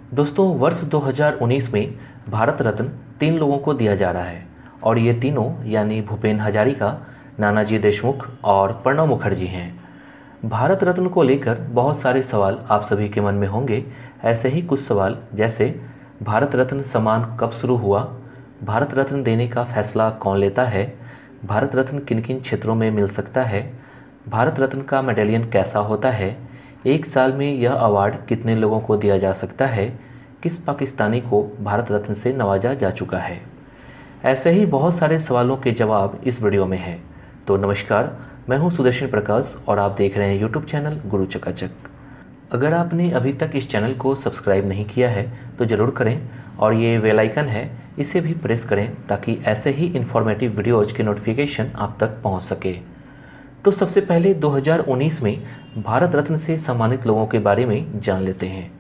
दोस्तों, वर्ष 2019 में भारत रत्न 3 लोगों को दिया जा रहा है और ये तीनों यानी भूपेन हजारिका, नानाजी देशमुख और प्रणब मुखर्जी हैं। भारत रत्न को लेकर बहुत सारे सवाल आप सभी के मन में होंगे। ऐसे ही कुछ सवाल जैसे भारत रत्न सम्मान कब शुरू हुआ, भारत रत्न देने का फैसला कौन लेता है, भारत रत्न किन किन क्षेत्रों में मिल सकता है, भारत रत्न का मेडेलियन कैसा होता है, एक साल में यह अवार्ड कितने लोगों को दिया जा सकता है, किस पाकिस्तानी को भारत रत्न से नवाजा जा चुका है। ऐसे ही बहुत सारे सवालों के जवाब इस वीडियो में हैं। तो नमस्कार, मैं हूं सुदर्शन प्रकाश और आप देख रहे हैं यूट्यूब चैनल गुरु चकाचक। अगर आपने अभी तक इस चैनल को सब्सक्राइब नहीं किया है तो ज़रूर करें और ये बेल आइकन है, इसे भी प्रेस करें ताकि ऐसे ही इन्फॉर्मेटिव वीडियोज़ के नोटिफिकेशन आप तक पहुंच सके। तो सबसे पहले 2019 में भारत रत्न से सम्मानित लोगों के बारे में जान लेते हैं।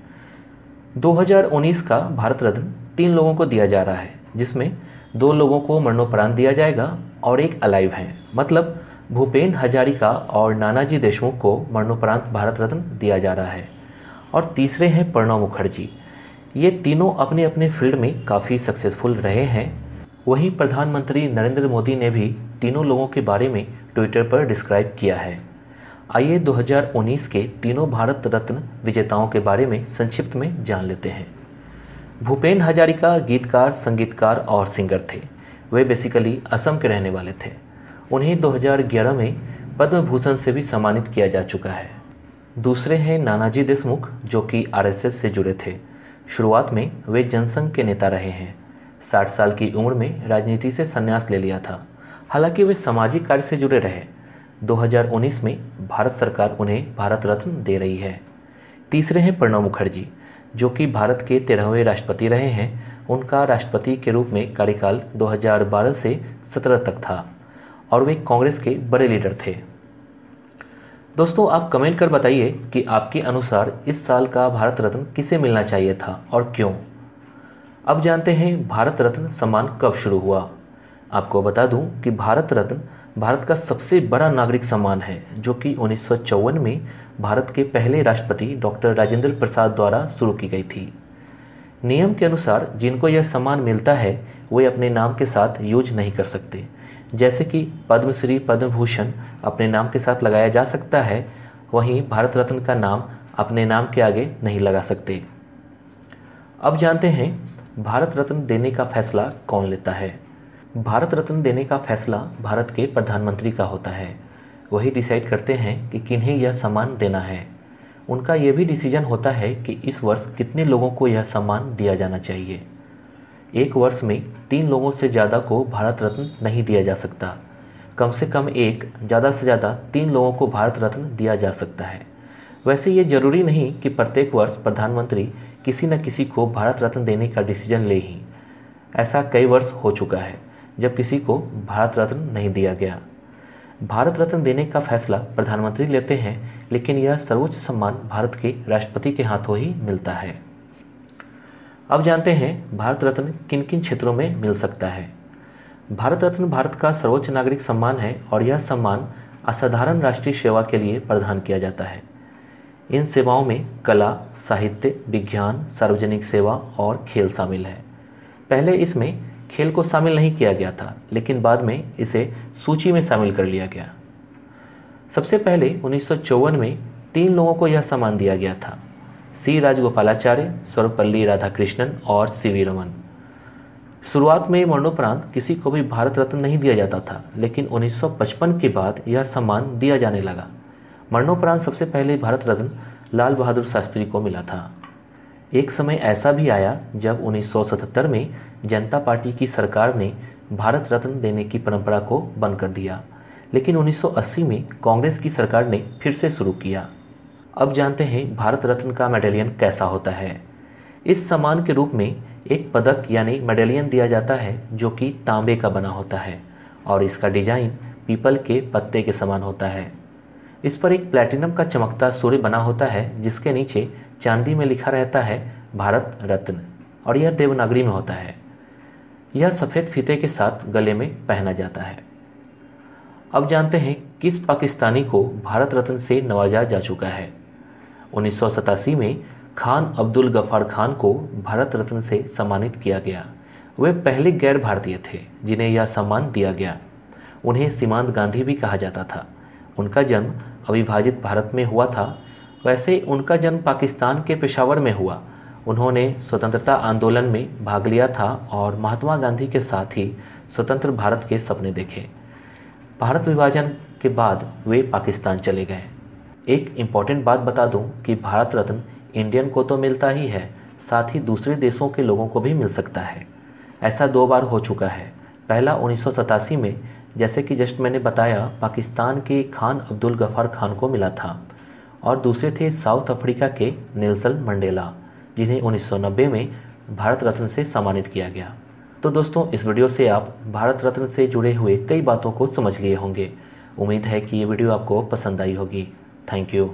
2019 का भारत रत्न 3 लोगों को दिया जा रहा है, जिसमें 2 लोगों को मरणोपरांत दिया जाएगा और एक अलाइव हैं, मतलब भूपेन हजारिका और नानाजी देशमुख को मरणोपरांत भारत रत्न दिया जा रहा है। और तीसरे हैं प्रणब मुखर्जी। ये तीनों अपने अपने फील्ड में काफ़ी सक्सेसफुल रहे हैं। वहीं प्रधानमंत्री नरेंद्र मोदी ने भी तीनों लोगों के बारे में ट्विटर पर डिस्क्राइब किया है। आइए 2019 के तीनों भारत रत्न विजेताओं के बारे में संक्षिप्त में जान लेते हैं। भूपेन हजारिका गीतकार, संगीतकार और सिंगर थे। वे बेसिकली असम के रहने वाले थे। उन्हें 2011 में पद्म भूषण से भी सम्मानित किया जा चुका है। दूसरे हैं नानाजी देशमुख, जो कि आरएसएस से जुड़े थे। शुरुआत में वे जनसंघ के नेता रहे हैं। 60 साल की उम्र में राजनीति से संन्यास ले लिया था। हालांकि वे सामाजिक कार्य से जुड़े रहे। 2019 में भारत सरकार उन्हें भारत रत्न दे रही है। तीसरे हैं प्रणब मुखर्जी, जो कि भारत के 13वें राष्ट्रपति रहे हैं। उनका राष्ट्रपति के रूप में कार्यकाल 2012 से 17 तक था और वे कांग्रेस के बड़े लीडर थे। दोस्तों, आप कमेंट कर बताइए कि आपके अनुसार इस साल का भारत रत्न किसे मिलना चाहिए था और क्यों। अब जानते हैं भारत रत्न सम्मान कब शुरू हुआ। आपको बता दूं कि भारत रत्न भारत का सबसे बड़ा नागरिक सम्मान है, जो कि 1954 में भारत के पहले राष्ट्रपति डॉक्टर राजेंद्र प्रसाद द्वारा शुरू की गई थी। नियम के अनुसार जिनको यह सम्मान मिलता है वे अपने नाम के साथ यूज नहीं कर सकते। जैसे कि पद्मश्री, पद्म भूषण अपने नाम के साथ लगाया जा सकता है, वहीं भारत रत्न का नाम अपने नाम के आगे नहीं लगा सकते। अब जानते हैं भारत रत्न देने का फैसला कौन लेता है। भारत रत्न देने का फैसला भारत के प्रधानमंत्री का होता है। वही डिसाइड करते हैं कि किन्हें यह सम्मान देना है। उनका यह भी डिसीजन होता है कि इस वर्ष कितने लोगों को यह सम्मान दिया जाना चाहिए। एक वर्ष में 3 लोगों से ज़्यादा को भारत रत्न नहीं दिया जा सकता। कम से कम एक, ज़्यादा से ज़्यादा 3 लोगों को भारत रत्न दिया जा सकता है। वैसे ये जरूरी नहीं कि प्रत्येक वर्ष प्रधानमंत्री किसी न किसी को भारत रत्न देने का डिसीजन ले ही। ऐसा कई वर्ष हो चुका है जब किसी को भारत रत्न नहीं दिया गया। भारत रत्न देने का फैसला प्रधानमंत्री लेते हैं, लेकिन यह सर्वोच्च सम्मान भारत के राष्ट्रपति के हाथों ही मिलता है। अब जानते हैं भारत रत्न किन किन क्षेत्रों में मिल सकता है। भारत रत्न भारत का सर्वोच्च नागरिक सम्मान है और यह सम्मान असाधारण राष्ट्रीय सेवा के लिए प्रदान किया जाता है। इन सेवाओं में कला, साहित्य, विज्ञान, सार्वजनिक सेवा और खेल शामिल है। पहले इसमें खेल को शामिल नहीं किया गया था, लेकिन बाद में इसे सूची में शामिल कर लिया गया। सबसे पहले 1954 में 3 लोगों को यह सम्मान दिया गया था: सी राजगोपालाचार्य, सर्वपल्ली राधाकृष्णन और सीवी रमन। शुरुआत में मरणोपरांत किसी को भी भारत रत्न नहीं दिया जाता था, लेकिन 1955 के बाद यह सम्मान दिया जाने लगा। मरणोपरांत सबसे पहले भारत रत्न लाल बहादुर शास्त्री को मिला था। एक समय ऐसा भी आया जब 1977 में जनता पार्टी की सरकार ने भारत रत्न देने की परंपरा को बंद कर दिया, लेकिन 1980 में कांग्रेस की सरकार ने फिर से शुरू किया। अब जानते हैं भारत रत्न का मेडेलियन कैसा होता है। इस सम्मान के रूप में एक पदक यानी मेडेलियन दिया जाता है, जो कि तांबे का बना होता है और इसका डिजाइन पीपल के पत्ते के समान होता है। इस पर एक प्लैटिनम का चमकता सूर्य बना होता है, जिसके नीचे चांदी में लिखा रहता है भारत रत्न, और यह देवनागरी में होता है। यह सफ़ेद फीते के साथ गले में पहना जाता है। अब जानते हैं किस पाकिस्तानी को भारत रत्न से नवाजा जा चुका है। 1987 में खान अब्दुल गफ्फार खान को भारत रत्न से सम्मानित किया गया। वे पहले गैर भारतीय थे जिन्हें यह सम्मान दिया गया। उन्हें सीमांत गांधी भी कहा जाता था। उनका जन्म अविभाजित भारत में हुआ था। वैसे उनका जन्म पाकिस्तान के पेशावर में हुआ। उन्होंने स्वतंत्रता आंदोलन में भाग लिया था और महात्मा गांधी के साथ ही स्वतंत्र भारत के सपने देखे। भारत विभाजन के बाद वे पाकिस्तान चले गए। एक इम्पॉर्टेंट बात बता दूं कि भारत रत्न इंडियन को तो मिलता ही है, साथ ही दूसरे देशों के लोगों को भी मिल सकता है। ऐसा 2 बार हो चुका है। पहला 1987 में, जैसे कि जस्ट मैंने बताया, पाकिस्तान के खान अब्दुल गफ्फार खान को मिला था, और दूसरे थे साउथ अफ्रीका के नेल्सन मंडेला, जिन्हें 1990 में भारत रत्न से सम्मानित किया गया। तो दोस्तों, इस वीडियो से आप भारत रत्न से जुड़े हुए कई बातों को समझ लिए होंगे। उम्मीद है कि ये वीडियो आपको पसंद आई होगी। Thank you.